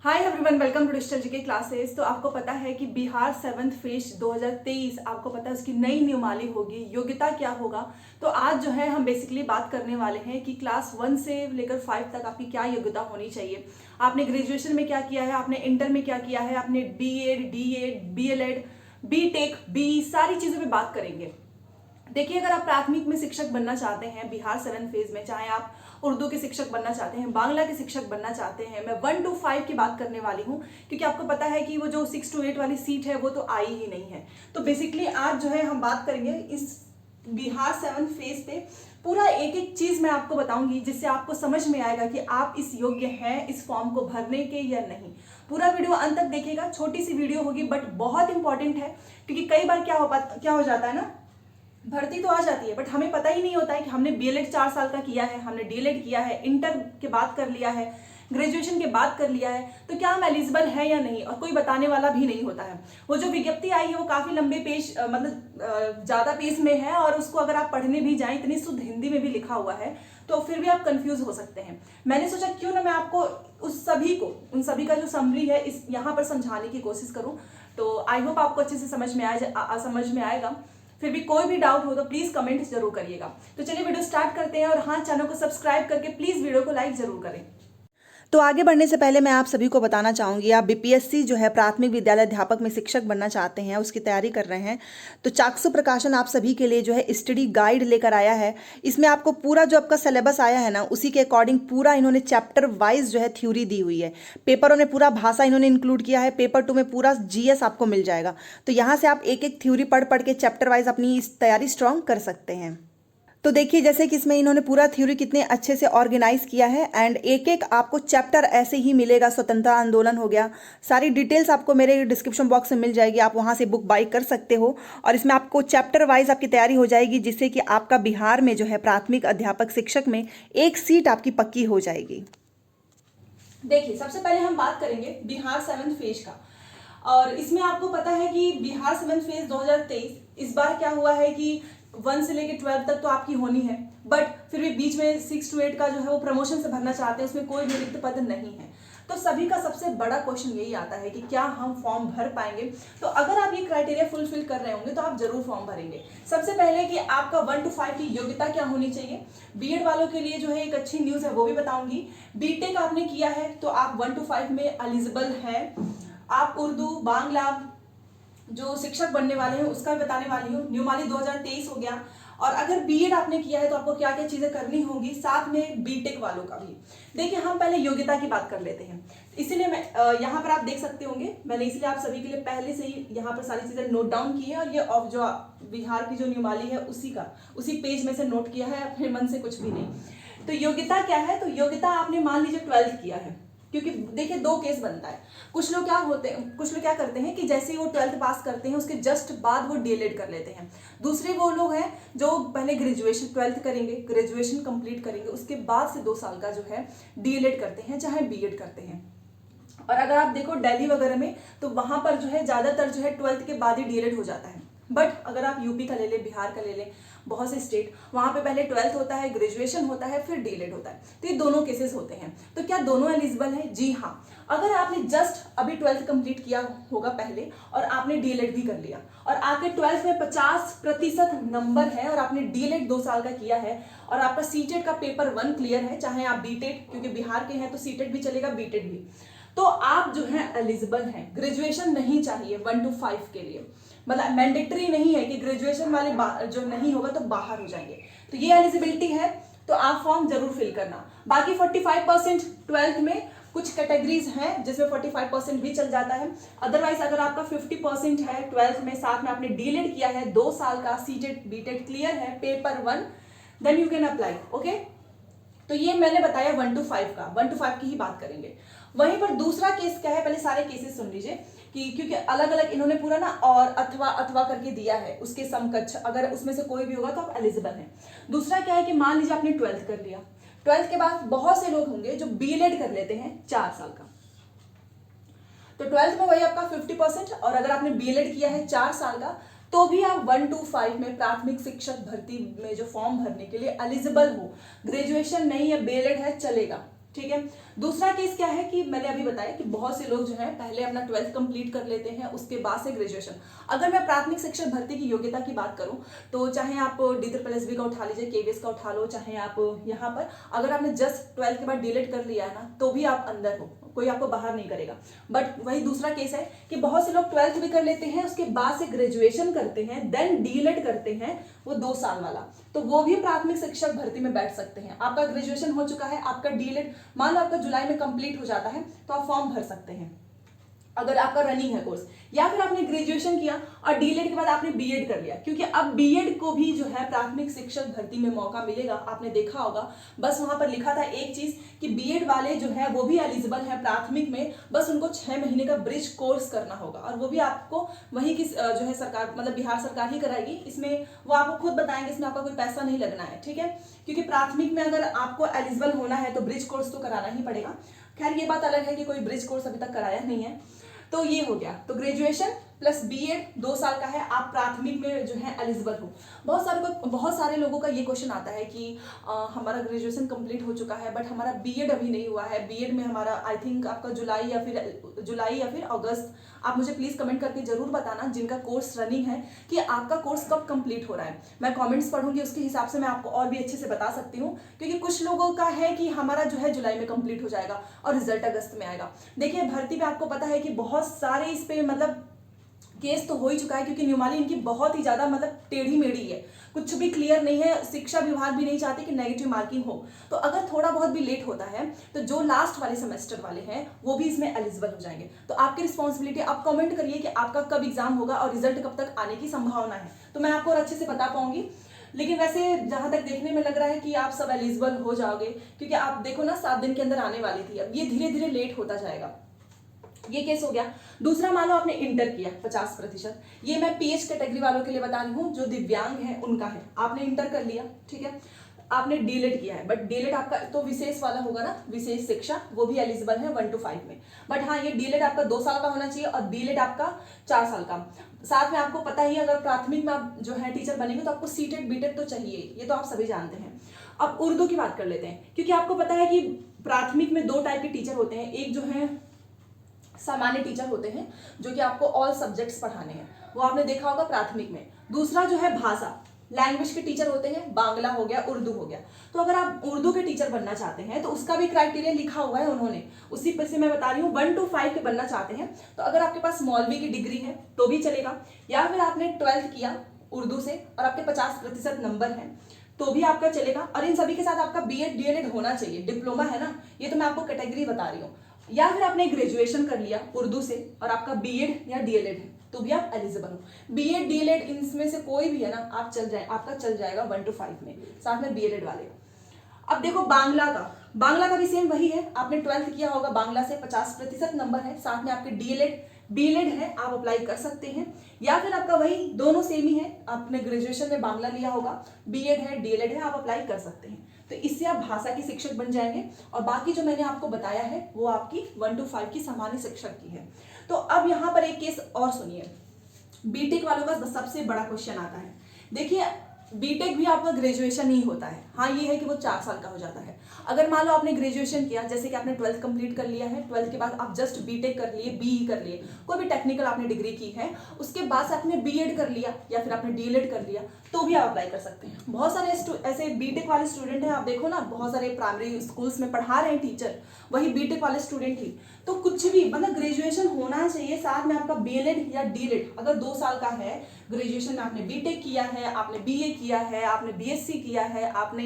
Hi everyone, welcome to digital GK classes. तो आपको पता है कि बिहार 7th फेज 2023 आपको पता है उसकी नई नियमावली होगी, योग्यता क्या होगा। तो आज जो है हम बेसिकली बात करने वाले हैं कि क्लास 1 से लेकर 5 तक आपकी क्या योग्यता होनी चाहिए। आपने ग्रेजुएशन में क्या किया है, आपने इंटर में क्या किया है, आपने BEd, DEd, BElEd, BTech, B सारी चीज़ों पे बात करेंगे। देखिए, अगर आप प्राथमिक में शिक्षक बनना चाहते हैं बिहार 7 फेज में, चाहे आप उर्दू के शिक्षक बनना चाहते हैं, बांग्ला के शिक्षक बनना चाहते हैं, मैं 1 to 5 की बात करने वाली हूँ क्योंकि आपको पता है कि वो जो 6 to 8 वाली सीट है वो तो आई ही नहीं है। तो बेसिकली आज जो है हम बात करेंगे इस बिहार 7 फेज पे पूरा एक एक चीज मैं आपको बताऊंगी जिससे आपको समझ में आएगा कि आप इस योग्य हैं इस फॉर्म को भरने के या नहीं। पूरा वीडियो अंत तक देखिएगा, छोटी सी वीडियो होगी बट बहुत इंपॉर्टेंट है क्योंकि कई बार क्या हो जाता है ना, भर्ती तो आ जाती है बट हमें पता ही नहीं होता है कि हमने बीएलएड 4 साल का किया है, हमने डीएलएड किया है, इंटर के बाद कर लिया है, ग्रेजुएशन के बाद कर लिया है, तो क्या हम एलिजिबल है या नहीं, और कोई बताने वाला भी नहीं होता है। वो जो विज्ञप्ति आई है वो काफी लंबे पेज मतलब ज्यादा पेज में है और उसको अगर आप पढ़ने भी जाएं इतनी शुद्ध हिंदी में भी लिखा हुआ है तो फिर भी आप कंफ्यूज हो सकते हैं। मैंने सोचा क्यों ना मैं आपको उन सभी का जो समरी है इस यहाँ पर समझाने की कोशिश करूं। तो आई होप आपको अच्छे से समझ में आएगा। फिर भी कोई भी डाउट हो तो प्लीज कमेंट जरूर करिएगा। तो चलिए वीडियो स्टार्ट करते हैं और हाँ, चैनल को सब्सक्राइब करके प्लीज वीडियो को लाइक जरूर करें। तो आगे बढ़ने से पहले मैं आप सभी को बताना चाहूँगी, आप बीपीएससी जो है प्राथमिक विद्यालय अध्यापक में शिक्षक बनना चाहते हैं, उसकी तैयारी कर रहे हैं, तो चाक्षु प्रकाशन आप सभी के लिए जो है स्टडी गाइड लेकर आया है। इसमें आपको पूरा जो आपका सिलेबस आया है ना, उसी के अकॉर्डिंग पूरा इन्होंने चैप्टर वाइज जो है थ्योरी दी हुई है। पेपरों में पूरा भाषा इन्होंने इंक्लूड किया है, पेपर 2 में पूरा जीएस आपको मिल जाएगा। तो यहाँ से आप एक एक थ्योरी पढ़ पढ़ के चैप्टर वाइज अपनी इस तैयारी स्ट्रांग कर सकते हैं। तो देखिए, जैसे कि इसमें इन्होंने पूरा थ्योरी कितने अच्छे से ऑर्गेनाइज किया है एंड एक एक आपको चैप्टर ऐसे ही मिलेगा। स्वतंत्रता आंदोलन हो गया, सारी डिटेल्स आपको मेरे डिस्क्रिप्शन बॉक्स में मिल जाएगी, आप वहां से बुक बाई कर सकते हो। और इसमें आपको चैप्टर वाइज आपकी तैयारी हो जाएगी जिससे कि आपका बिहार में जो है प्राथमिक अध्यापक शिक्षक में एक सीट आपकी पक्की हो जाएगी। देखिए, सबसे पहले हम बात करेंगे बिहार 7 फेज का। और इसमें आपको पता है कि बिहार 7 फेज 2023 इस बार क्या हुआ है कि 1 से लेकर 12 तक तो आपकी होनी है, बट फिर भी बीच में 6 to 8 का जो है वो प्रमोशन से भरना चाहते हैं, उसमें कोई भी रिक्त पद नहीं है। तो सभी का सबसे बड़ा क्वेश्चन यही आता है कि क्या हम फॉर्म भर पाएंगे। तो अगर आप ये क्राइटेरिया फुलफिल कर रहे होंगे तो आप जरूर फॉर्म भरेंगे। सबसे पहले कि आपका 1 to 5 की योग्यता क्या होनी चाहिए। बीएड वालों के लिए जो है एक अच्छी न्यूज है, वो भी बताऊंगी। बीटेक आपने किया है तो आप 1 to 5 में एलिजिबल हैं। आप उर्दू, बांग्ला जो शिक्षक बनने वाले हैं उसका भी बताने वाली हूँ। नियमावली 2023 हो गया। और अगर बीएड आपने किया है तो आपको क्या क्या चीजें करनी होगी, साथ में बीटेक वालों का भी। देखिए, हम पहले योग्यता की बात कर लेते हैं। इसीलिए मैं यहाँ पर आप देख सकते होंगे, मैंने इसलिए आप सभी के लिए पहले से ही यहाँ पर सारी चीजें नोट डाउन की है और ये जो बिहार की जो नियमावली है उसी पेज में से नोट किया है, अपने मन से कुछ भी नहीं। तो योग्यता क्या है, तो योग्यता आपने मान लीजिए 12th किया है, क्योंकि देखिए 2 केस बनता है। कुछ लोग क्या करते हैं कि जैसे ही वो 12th पास करते हैं उसके जस्ट बाद वो डीएलएड कर लेते हैं। दूसरे वो लोग हैं जो पहले ग्रेजुएशन 12th करेंगे, ग्रेजुएशन कंप्लीट करेंगे, उसके बाद से 2 साल का जो है डीएलएड करते हैं, चाहे बीएड करते हैं। और अगर आप देखो दिल्ली वगैरह में तो वहां पर जो है ज्यादातर जो है 12th के बाद ही डीएलएड हो जाता है। बट अगर आप यूपी का ले लें, बिहार का ले लें, बहुत से स्टेट वहां पे पहले 12th होता है, ग्रेजुएशन होता है, फिर डीएलएड होता है। तो ये दोनों केसेस होते हैं। तो क्या दोनों एलिजिबल है? जी हाँ। अगर आपने जस्ट अभी 12th कंप्लीट किया होगा पहले और आपने डीएलएड भी कर लिया और आपके 12th में 50% नंबर है और आपने डीएलएड 2 साल का किया है और आपका सीटेट का पेपर 1 क्लियर है, चाहे आप बीटेट, क्योंकि बिहार के हैं तो सीटेट भी चलेगा, बीटेट भी, तो आप जो है एलिजिबल हैं। ग्रेजुएशन नहीं चाहिए 1 to 5 के लिए, मतलब मैंडेटरी नहीं है कि ग्रेजुएशन वाले जो नहीं होगा तो बाहर हो जाएंगे। तो ये एलिजिबिलिटी है, तो आप फॉर्म जरूर फिल करना। बाकी 45% 12th में कुछ कैटेगरीज हैं जिसमें 45% भी चल जाता है। अदरवाइज अगर आपका 50% है 12th में, साथ में आपने डीएलएड किया है 2 साल का, सीटेट बीटेट क्लियर है, paper 1, then you can apply. Okay, तो ये मैंने बताया 1 to 5 का, 1 to 5 की ही बात करेंगे। वहीं पर दूसरा केस क्या है, पहले सारे केसेस सुन लीजिए कि क्योंकि अलग अलग इन्होंने पूरा ना और अथवा करके दिया है, उसके समकक्ष अगर उसमें से कोई भी होगा तो आप एलिजिबल हैं। दूसरा क्या है कि मान लीजिए आपने 12th कर लिया, 12th के बाद बहुत से लोग होंगे जो बीएलएड कर लेते हैं 4 साल का। तो 12th में वही आपका 50% और अगर आपने बीएलएड किया है 4 साल का तो भी आप 1 to 5 में प्राथमिक शिक्षक भर्ती में जो फॉर्म भरने के लिए एलिजिबल हो। ग्रेजुएशन नहीं है, बीएलएड है, चलेगा। ठीक है। दूसरा केस क्या है कि मैंने अभी बताया कि बहुत से लोग जो है पहले अपना 12th कंप्लीट कर लेते हैं, उसके बाद से ग्रेजुएशन। अगर मैं प्राथमिक शिक्षक भर्ती की योग्यता की बात करूं तो चाहे आप DSSB का उठा लीजिए, KVS का उठा लो, चाहे आप यहाँ पर अगर आपने जस्ट 12th के बाद डीलेट कर लिया है ना तो भी आप अंदर हो, कोई आपको बाहर नहीं करेगा। बट वही दूसरा केस है कि बहुत से लोग 12th भी कर लेते हैं, उसके बाद से ग्रेजुएशन करते हैं, देन डीलेट करते हैं, वो 2 साल वाला, तो वो भी प्राथमिक शिक्षक भर्ती में बैठ सकते हैं। आपका ग्रेजुएशन हो चुका है, आपका डीलेट मान लो आपका जुलाई में कंप्लीट हो जाता है तो आप फॉर्म भर सकते हैं अगर आपका रनिंग है कोर्स, या फिर आपने ग्रेजुएशन किया और डीलेट के बाद आपने बीएड कर लिया, क्योंकि अब बीएड को भी जो है प्राथमिक शिक्षक भर्ती में मौका मिलेगा। आपने देखा होगा बस वहां पर लिखा था एक चीज कि बीएड वाले जो है वो भी एलिजिबल है प्राथमिक में, बस उनको 6 महीने का ब्रिज कोर्स करना होगा और वो भी आपको वहीं की जो है सरकार मतलब बिहार सरकार ही कराएगी। इसमें वो आपको खुद बताएंगे, इसमें आपका कोई पैसा नहीं लगना है, ठीक है, क्योंकि प्राथमिक में अगर आपको एलिजिबल होना है तो ब्रिज कोर्स तो कराना ही पड़ेगा। खैर ये बात अलग है कि कोई ब्रिज कोर्स अभी तक कराया नहीं है। तो ये हो गया, तो ग्रेजुएशन प्लस बीएड 2 साल का है, आप प्राथमिक में जो है एलिजिबल हो। बहुत सारे लोगों का ये क्वेश्चन आता है कि हमारा ग्रेजुएशन कंप्लीट हो चुका है बट हमारा बीएड अभी नहीं हुआ है, बीएड में हमारा आई थिंक आपका जुलाई या फिर अगस्त। आप मुझे प्लीज कमेंट करके जरूर बताना जिनका कोर्स रनिंग है कि आपका कोर्स कब कंप्लीट हो रहा है। मैं कमेंट्स पढ़ूंगी, उसके हिसाब से मैं आपको और भी अच्छे से बता सकती हूँ, क्योंकि कुछ लोगों का है कि हमारा जो है जुलाई में कंप्लीट हो जाएगा और रिजल्ट अगस्त में आएगा। देखिए भर्ती पे आपको पता है कि बहुत सारे इस पे मतलब केस तो हो ही चुका है, क्योंकि न्यूमाली इनकी बहुत ही ज्यादा मतलब टेढ़ी मेढ़ी है, कुछ भी क्लियर नहीं है। शिक्षा विभाग भी नहीं चाहते कि नेगेटिव मार्किंग हो, तो अगर थोड़ा बहुत भी लेट होता है तो जो लास्ट वाले सेमेस्टर वाले हैं वो भी इसमें एलिजिबल हो जाएंगे। तो आपकी रिस्पॉन्सिबिलिटी, आप कमेंट करिए कि आपका कब एग्जाम होगा और रिजल्ट कब तक आने की संभावना है, तो मैं आपको और अच्छे से बता पाऊंगी। लेकिन वैसे जहां तक देखने में लग रहा है कि आप सब एलिजिबल हो जाओगे, क्योंकि आप देखो ना 7 दिन के अंदर आने वाली थी, अब ये धीरे धीरे लेट होता जाएगा। ये केस हो गया। दूसरा मान लो आपने इंटर किया 50%, ये मैं पीएच कैटेगरी वालों के लिए बता रही हूँ, जो दिव्यांग है उनका है। आपने इंटर कर लिया, ठीक है, आपने डीलेट किया है, बट डीलेट आपका तो विशेष वाला होगा ना, विशेष शिक्षा, वो भी एलिजिबल है 1 to 5 में। बट हाँ, ये डीलेट आपका 2 साल का होना चाहिए और बीलेट आपका 4 साल का। साथ में आपको पता ही है अगर प्राथमिक में आप जो है टीचर बनेंगे तो आपको सीटेट बीटेट तो चाहिए, ये तो आप सभी जानते हैं। अब उर्दू की बात कर लेते हैं, क्योंकि आपको पता है कि प्राथमिक में 2 टाइप के टीचर होते हैं, एक जो है सामान्य टीचर होते हैं जो कि आपको ऑल सब्जेक्ट्स पढ़ाने हैं, वो आपने देखा होगा प्राथमिक में। दूसरा जो है भाषा लैंग्वेज के टीचर होते हैं, बांग्ला हो गया, उर्दू हो गया। तो अगर आप उर्दू के टीचर बनना चाहते हैं तो उसका भी क्राइटेरिया लिखा हुआ है उन्होंने, उसी पर से मैं बता रही हूँ। 1 to 5 के बनना चाहते हैं तो अगर आपके पास मौलवी की डिग्री है तो भी चलेगा, या फिर आपने 12th किया उर्दू से और आपके 50% नंबर है तो भी आपका चलेगा। और इन सभी के साथ आपका बीएड डीएलएड होना चाहिए, डिप्लोमा है ना, ये तो मैं आपको कैटेगरी बता रही हूँ। या फिर आपने ग्रेजुएशन कर लिया उर्दू से और आपका बीएड या डीएलएड है तो भी आप एलिजिबल हो। बीएड डीएलएड इनमें से कोई भी है ना, आप आपका चल जाएगा 1 to 5 में, साथ में बीएड वाले। अब देखो बांग्ला का भी सेम वही है, आपने 12th किया होगा बांग्ला से, 50% नंबर है, साथ में आपके डीएलएड बीएड है, आप अप्लाई कर सकते हैं। या फिर आपका वही दोनों सेम ही है, आपने ग्रेजुएशन में बांग्ला लिया होगा, बीएड है डीएलएड है, आप अप्लाई कर सकते हैं। तो इससे आप भाषा के शिक्षक बन जाएंगे और बाकी जो मैंने आपको बताया है वो आपकी 1 to 5 की सामान्य शिक्षक की है। तो अब यहाँ पर एक केस और सुनिए, बीटेक वालों का सबसे बड़ा क्वेश्चन आता है। देखिए बीटेक भी आपका ग्रेजुएशन ही होता है, हाँ ये है कि वो 4 साल का हो जाता है। अगर मान लो आपने ग्रेजुएशन किया, जैसे कि आपने 12th कंप्लीट कर लिया है, 12th के बाद आप जस्ट बीटेक कर लिए, बीई कर लिए, कोई भी टेक्निकल आपने डिग्री की है, उसके बाद से आपने बीएड कर लिया या फिर आपने डीएलएड कर लिया तो भी आप अप्लाई कर सकते हैं। बहुत सारे ऐसे बीटेक वाले स्टूडेंट हैं, आप देखो ना बहुत सारे प्राइमरी स्कूल्स में पढ़ा रहे हैं टीचर, वही बीटेक वाले स्टूडेंट ही। तो कुछ भी मतलब ग्रेजुएशन होना चाहिए, साथ में आपका बीएलएड या डीएलएड अगर 2 साल का है, ग्रेजुएशन में आपने बीटेक किया है, आपने बीए किया है, आपने बीएससी किया है, आपने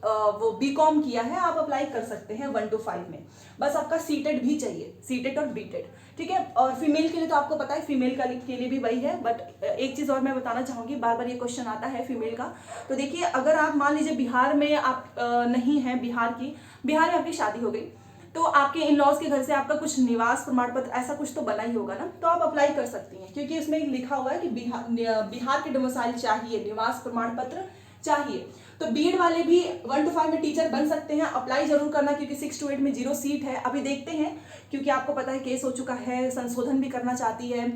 वो बीकॉम किया है, आप अप्लाई कर सकते हैं 1 to 5 में। बस आपका सीटेट भी चाहिए, सीटेट और बीटेट, ठीक है। और फीमेल के लिए तो आपको पता है फीमेल के लिए भी वही है। बट एक चीज़ और मैं बताना चाहूँगी, बार बार ये क्वेश्चन आता है फीमेल का। तो देखिए अगर आप मान लीजिए बिहार में आप नहीं हैं, बिहार में आपकी शादी हो गई तो आपके इन लॉज के घर से आपका कुछ निवास प्रमाण पत्र ऐसा कुछ तो बना ही होगा ना, तो आप अप्लाई कर सकती हैं, क्योंकि इसमें लिखा हुआ है कि बिहार के डोमिसाइल चाहिए, निवास प्रमाण पत्र चाहिए। तो बीएड वाले भी 1 to 5 में टीचर बन सकते हैं, अप्लाई जरूर करना, क्योंकि 6 to 8 में 0 सीट है। अभी देखते हैं, क्योंकि आपको पता है केस हो चुका है, संशोधन भी करना चाहती है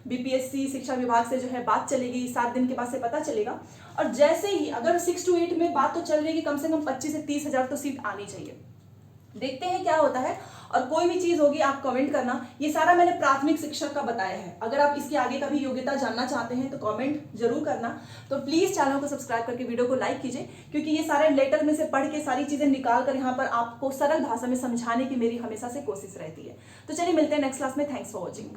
बीपीएससी, शिक्षा विभाग से जो है बात चलेगी, 7 दिन के बाद से पता चलेगा। और जैसे ही अगर 6 to 8 में बात तो चल रही है कि कम से कम 25 से 30 हज़ार तो सीट आनी चाहिए, देखते हैं क्या होता है। और कोई भी चीज होगी आप कमेंट करना। ये सारा मैंने प्राथमिक शिक्षक का बताया है, अगर आप इसके आगे का भी योग्यता जानना चाहते हैं तो कमेंट जरूर करना। तो प्लीज चैनल को सब्सक्राइब करके वीडियो को लाइक कीजिए, क्योंकि ये सारे लेटर में से पढ़ के सारी चीजें निकाल कर यहाँ पर आपको सरल भाषा में समझाने की मेरी हमेशा से कोशिश रहती है। तो चलिए मिलते हैं नेक्स्ट क्लास में। Thanks for watching.